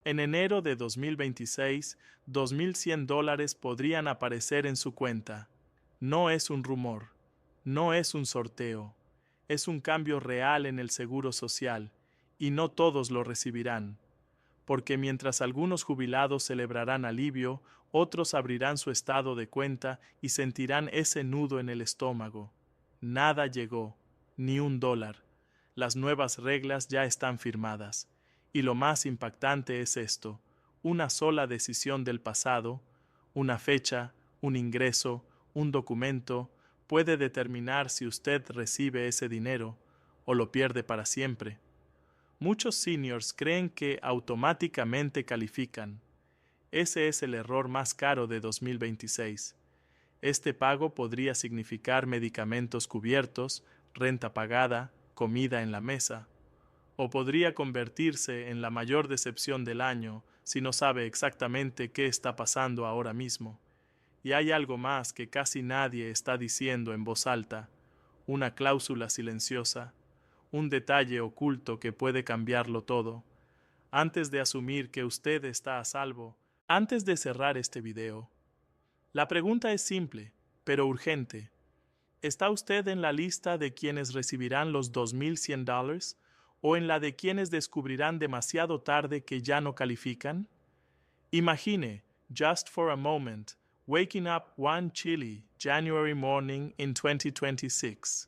En enero de 2026, $2,100 podrían aparecer en su cuenta. No es un rumor, no es un sorteo, es un cambio real en el Seguro Social, y no todos lo recibirán. Porque mientras algunos jubilados celebrarán alivio, otros abrirán su estado de cuenta y sentirán ese nudo en el estómago. Nada llegó, ni $1. Las nuevas reglas ya están firmadas. Y lo más impactante es esto: una sola decisión del pasado, una fecha, un ingreso, un documento, puede determinar si usted recibe ese dinero o lo pierde para siempre. Muchos seniors creen que automáticamente califican. Ese es el error más caro de 2026. Este pago podría significar medicamentos cubiertos, renta pagada, comida en la mesa, o podría convertirse en la mayor decepción del año si no sabe exactamente qué está pasando ahora mismo. Y hay algo más que casi nadie está diciendo en voz alta: una cláusula silenciosa, un detalle oculto que puede cambiarlo todo. Antes de asumir que usted está a salvo, antes de cerrar este video, la pregunta es simple, pero urgente. ¿Está usted en la lista de quienes recibirán los $2,100 o en la de quienes descubrirán demasiado tarde que ya no califican? Imagine, just for a moment, waking up one chilly January morning in 2026.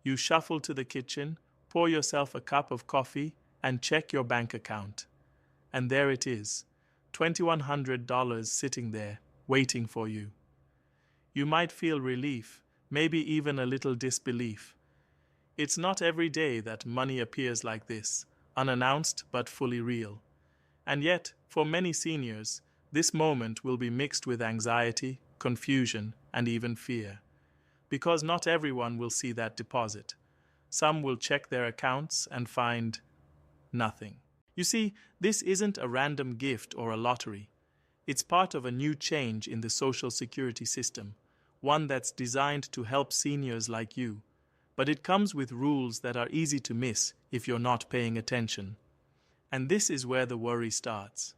You shuffle to the kitchen, pour yourself a cup of coffee, and check your bank account. And there it is, $2,100 sitting there, waiting for you. You might feel relief, maybe even a little disbelief. It's not every day that money appears like this, unannounced but fully real. And yet, for many seniors, this moment will be mixed with anxiety, confusion, and even fear. Because not everyone will see that deposit. Some will check their accounts and find nothing. You see, this isn't a random gift or a lottery. It's part of a new change in the Social Security system, one that's designed to help seniors like you. But it comes with rules that are easy to miss if you're not paying attention. And this is where the worry starts.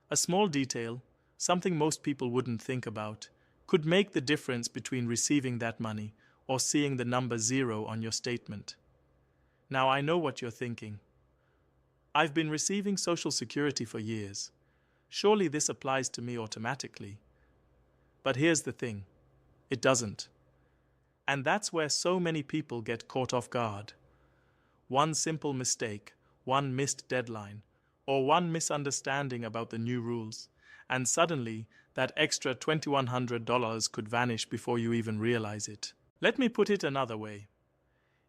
A small detail, something most people wouldn't think about, could make the difference between receiving that money or seeing the number 0 on your statement. Now I know what you're thinking. I've been receiving Social Security for years. Surely this applies to me automatically. But here's the thing: it doesn't. And that's where so many people get caught off guard. One simple mistake, one missed deadline, or one misunderstanding about the new rules, and suddenly that extra $2,100 could vanish before you even realize it. Let me put it another way.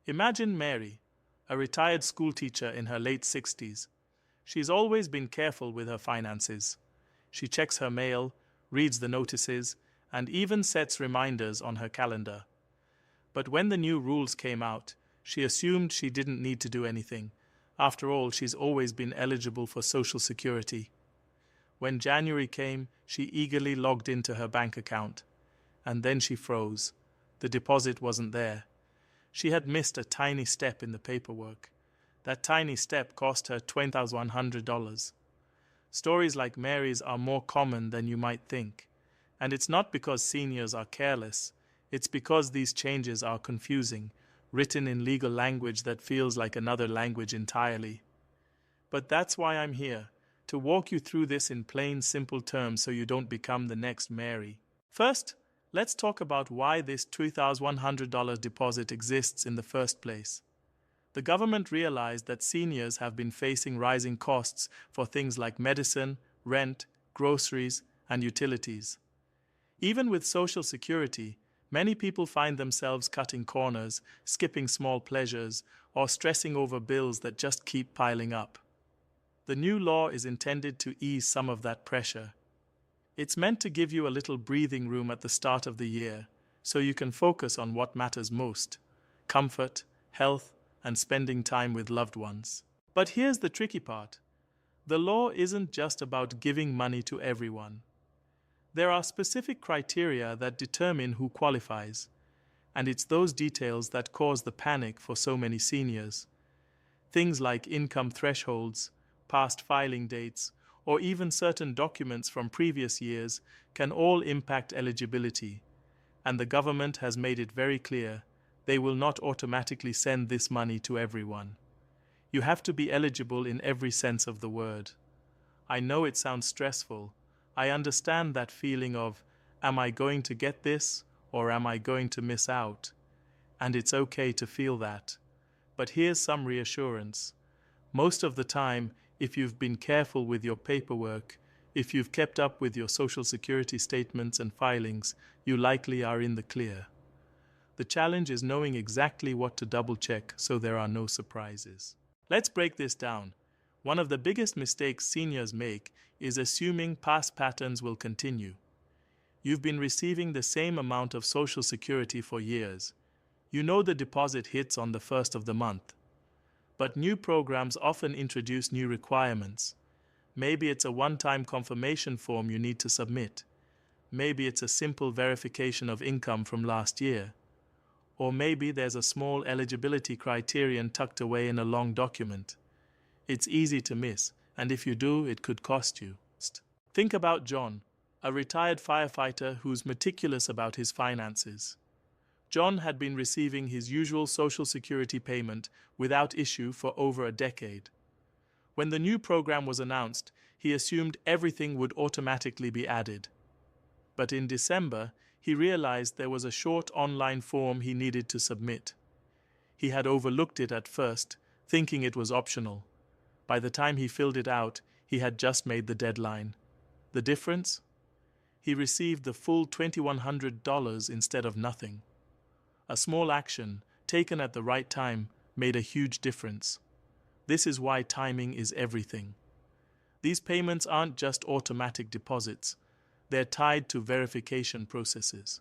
Imagine Mary, a retired school teacher in her late 60s. She's always been careful with her finances. She checks her mail, reads the notices, and even sets reminders on her calendar. But when the new rules came out, she assumed she didn't need to do anything. After all, she's always been eligible for Social Security. When January came, she eagerly logged into her bank account. And then she froze. The deposit wasn't there. She had missed a tiny step in the paperwork. That tiny step cost her $2,100. Stories like Mary's are more common than you might think. And it's not because seniors are careless. It's because these changes are confusing, written in legal language that feels like another language entirely. But that's why I'm here, to walk you through this in plain, simple terms so you don't become the next Mary. First, let's talk about why this $2,100 deposit exists in the first place. The government realized that seniors have been facing rising costs for things like medicine, rent, groceries, and utilities. Even with Social Security, many people find themselves cutting corners, skipping small pleasures, or stressing over bills that just keep piling up. The new law is intended to ease some of that pressure. It's meant to give you a little breathing room at the start of the year, so you can focus on what matters most: comfort, health, and spending time with loved ones. But here's the tricky part. The law isn't just about giving money to everyone. There are specific criteria that determine who qualifies, and it's those details that cause the panic for so many seniors. Things like income thresholds, past filing dates, or even certain documents from previous years can all impact eligibility, and the government has made it very clear they will not automatically send this money to everyone. You have to be eligible in every sense of the word. I know it sounds stressful. I understand that feeling of, am I going to get this or am I going to miss out? And it's okay to feel that. But here's some reassurance. Most of the time, if you've been careful with your paperwork, if you've kept up with your Social Security statements and filings, you likely are in the clear. The challenge is knowing exactly what to double-check so there are no surprises. Let's break this down. One of the biggest mistakes seniors make is assuming past patterns will continue. You've been receiving the same amount of Social Security for years. You know the deposit hits on the first of the month. But new programs often introduce new requirements. Maybe it's a one-time confirmation form you need to submit. Maybe it's a simple verification of income from last year. Or maybe there's a small eligibility criterion tucked away in a long document. It's easy to miss, and if you do, it could cost you. Think about John, a retired firefighter who's meticulous about his finances. John had been receiving his usual Social Security payment without issue for over a decade. When the new program was announced, he assumed everything would automatically be added. But in December, he realized there was a short online form he needed to submit. He had overlooked it at first, thinking it was optional. By the time he filled it out, he had just made the deadline. The difference? He received the full $2,100 instead of nothing. A small action, taken at the right time, made a huge difference. This is why timing is everything. These payments aren't just automatic deposits. They're tied to verification processes.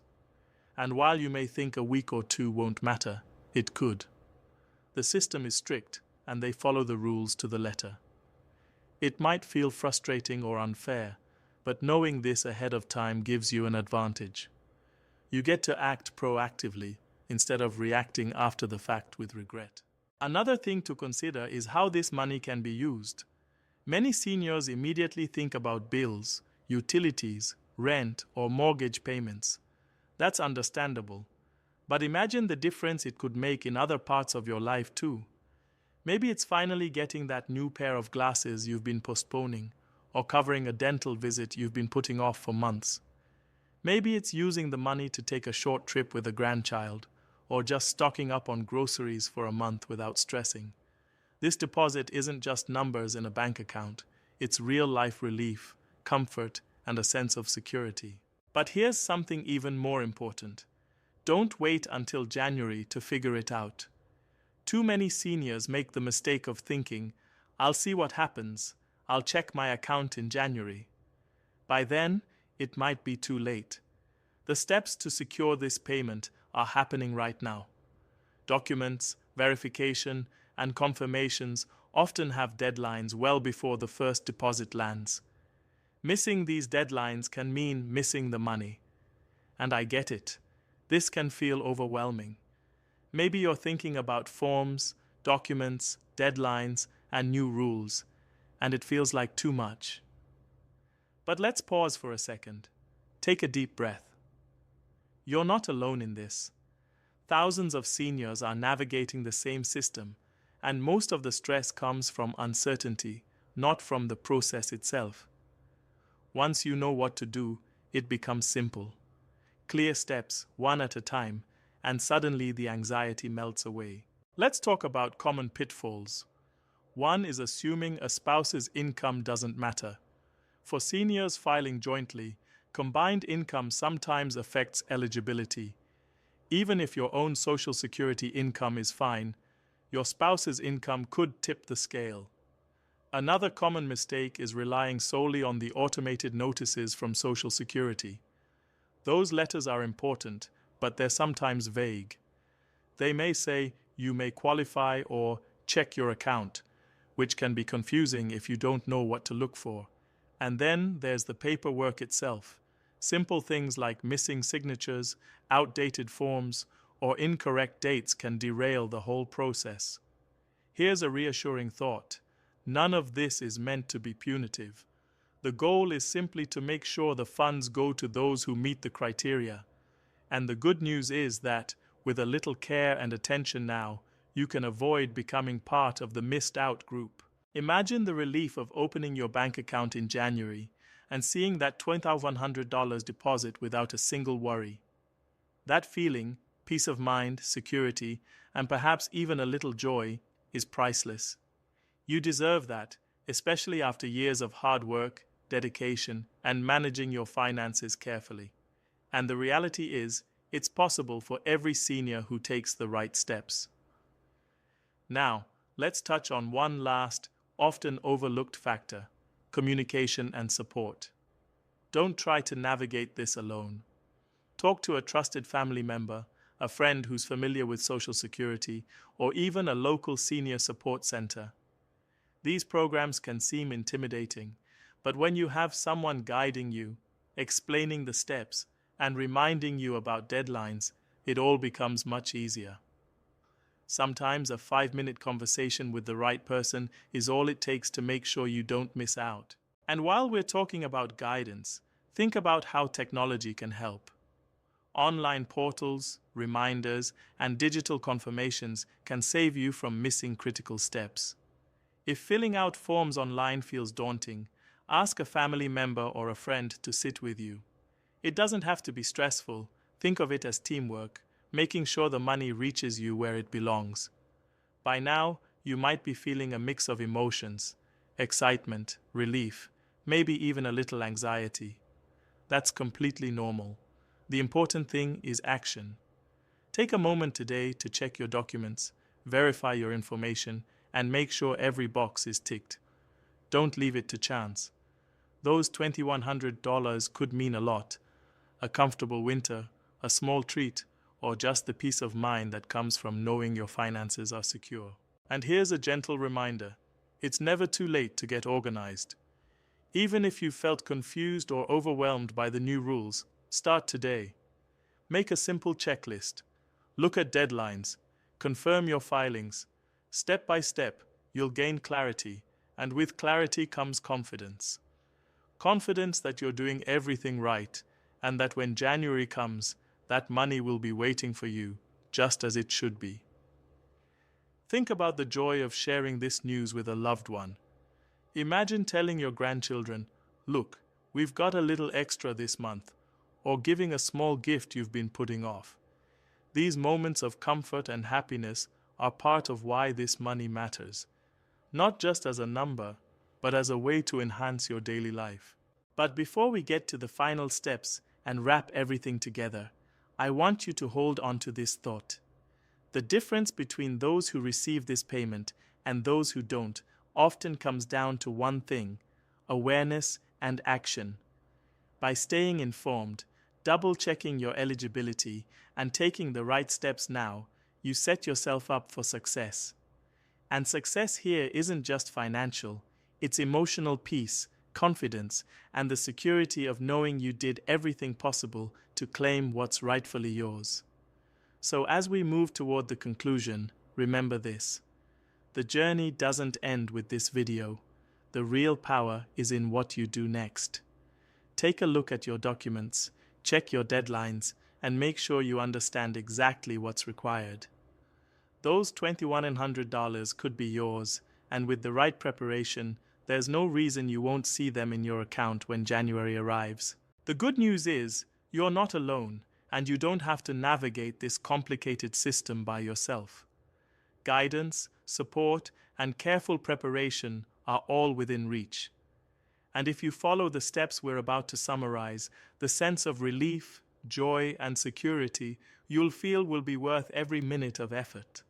And while you may think a week or two won't matter, it could. The system is strict, and they follow the rules to the letter. It might feel frustrating or unfair, but knowing this ahead of time gives you an advantage. You get to act proactively instead of reacting after the fact with regret. Another thing to consider is how this money can be used. Many seniors immediately think about bills, utilities, rent, or mortgage payments. That's understandable. But imagine the difference it could make in other parts of your life too. Maybe it's finally getting that new pair of glasses you've been postponing, or covering a dental visit you've been putting off for months. Maybe it's using the money to take a short trip with a grandchild, or just stocking up on groceries for a month without stressing. This deposit isn't just numbers in a bank account. It's real-life relief, comfort, and a sense of security. But here's something even more important. Don't wait until January to figure it out. Too many seniors make the mistake of thinking, I'll see what happens, I'll check my account in January. By then, it might be too late. The steps to secure this payment are happening right now. Documents, verification, and confirmations often have deadlines well before the first deposit lands. Missing these deadlines can mean missing the money. And I get it. This can feel overwhelming. Maybe you're thinking about forms, documents, deadlines, and new rules, and it feels like too much. But let's pause for a second. Take a deep breath. You're not alone in this. Thousands of seniors are navigating the same system, and most of the stress comes from uncertainty, not from the process itself. Once you know what to do, it becomes simple. Clear steps, one at a time, and suddenly the anxiety melts away. Let's talk about common pitfalls. One is assuming a spouse's income doesn't matter. For seniors filing jointly, combined income sometimes affects eligibility. Even if your own Social Security income is fine, your spouse's income could tip the scale. Another common mistake is relying solely on the automated notices from Social Security. Those letters are important, but they're sometimes vague. They may say, you may qualify or check your account, which can be confusing if you don't know what to look for. And then there's the paperwork itself. Simple things like missing signatures, outdated forms, or incorrect dates can derail the whole process. Here's a reassuring thought. None of this is meant to be punitive. The goal is simply to make sure the funds go to those who meet the criteria. And the good news is that, with a little care and attention now, you can avoid becoming part of the missed out group. Imagine the relief of opening your bank account in January and seeing that $2,100 deposit without a single worry. That feeling, peace of mind, security, and perhaps even a little joy, is priceless. You deserve that, especially after years of hard work, dedication, and managing your finances carefully. And the reality is, it's possible for every senior who takes the right steps. Now, let's touch on one last, often overlooked factor: communication and support. Don't try to navigate this alone. Talk to a trusted family member, a friend who's familiar with Social Security, or even a local senior support center. These programs can seem intimidating, but when you have someone guiding you, explaining the steps, and reminding you about deadlines, it all becomes much easier. Sometimes a 5-minute conversation with the right person is all it takes to make sure you don't miss out. And while we're talking about guidance, think about how technology can help. Online portals, reminders, and digital confirmations can save you from missing critical steps. If filling out forms online feels daunting, ask a family member or a friend to sit with you. It doesn't have to be stressful. Think of it as teamwork, making sure the money reaches you where it belongs. By now, you might be feeling a mix of emotions: excitement, relief, maybe even a little anxiety. That's completely normal. The important thing is action. Take a moment today to check your documents, verify your information, and make sure every box is ticked. Don't leave it to chance. Those $2,100 could mean a lot: a comfortable winter, a small treat, or just the peace of mind that comes from knowing your finances are secure. And here's a gentle reminder: it's never too late to get organized. Even if you felt confused or overwhelmed by the new rules, start today. Make a simple checklist. Look at deadlines. Confirm your filings. Step by step, you'll gain clarity, and with clarity comes confidence. Confidence that you're doing everything right, and that when January comes, that money will be waiting for you, just as it should be. Think about the joy of sharing this news with a loved one. Imagine telling your grandchildren, "Look, we've got a little extra this month," or giving a small gift you've been putting off. These moments of comfort and happiness are part of why this money matters, not just as a number, but as a way to enhance your daily life. But before we get to the final steps and wrap everything together, I want you to hold on to this thought. The difference between those who receive this payment and those who don't often comes down to one thing: awareness and action. By staying informed, double-checking your eligibility, and taking the right steps now, you set yourself up for success. And success here isn't just financial, it's emotional peace, confidence, and the security of knowing you did everything possible to claim what's rightfully yours. So as we move toward the conclusion, remember this: the journey doesn't end with this video. The real power is in what you do next. Take a look at your documents, check your deadlines, and make sure you understand exactly what's required. Those $2,100 could be yours, and with the right preparation, there's no reason you won't see them in your account when January arrives. The good news is, you're not alone, and you don't have to navigate this complicated system by yourself. Guidance, support, and careful preparation are all within reach. And if you follow the steps we're about to summarize, the sense of relief, joy, and security you'll feel will be worth every minute of effort.